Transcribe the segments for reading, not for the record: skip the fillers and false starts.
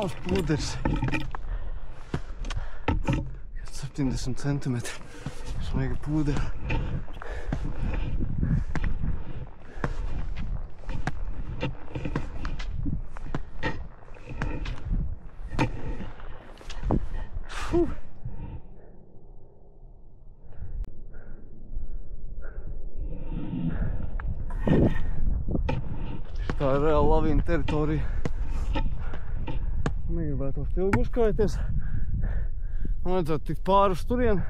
Savs pūderis. 70 centimetri. Smaiga pūdera. Tā ir reāla lavīna teritorija. Negribētu ilgi uzkājoties. Man vajadzētu tikt pāri uz turieni,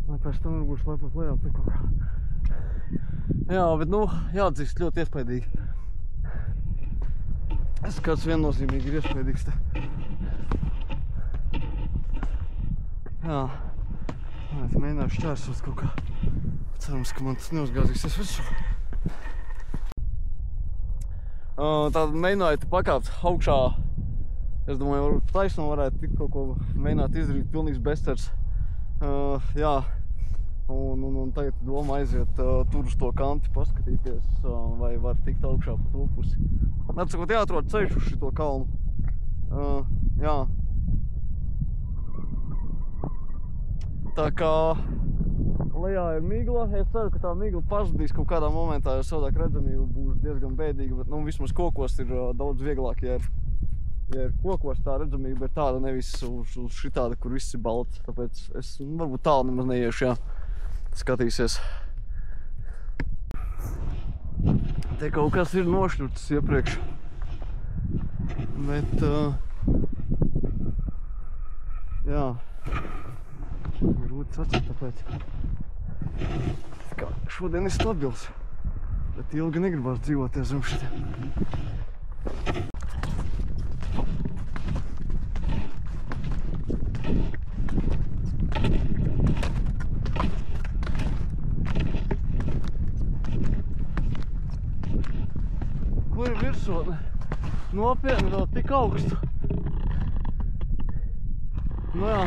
lai pēc tam varbūt slepot lejā tikko. Jā, bet jāatzīst ļoti iespaidīgi. Skats viennozīmīgi ir iespaidīgs te. Jā, es mēģināšu šķērsot kaut kā. Cerams, ka man tas neuzgāzīsies visu. Tātad mēģināju te pakāpt augšā. Es domāju, varbūt taisno varētu tikt kaut ko mēģināt izdarīt pilnīgs besters. Jā, un tagad doma aiziet tur uz to kanti, paskatīties, vai var tikt augšā pa to pusi. Atsakot, jāatrod ceļš uz šito kalnu. Jā. Tā kā lejā ir migla, es ceru, ka tā migla pazudīs kaut kādā momentā, jo savādāk redzamība būs diezgan bēdīga, bet vismaz kokos ir daudz vieglāk, ja ir kokos tā redzamība ir tāda, nevis uz šitāda, kur viss ir balts, tāpēc es varbūt tālu nemaz neiešu, jā, skatīsies. Te kaut kas ir nošļurts iepriekš, bet, jā, grūti sacīt, tāpēc. Šodien ir stabils, bet ilgi negribās dzīvoties zem šitiem. Kur ir virsotne? Nopietni vēl tik augstu. Jā.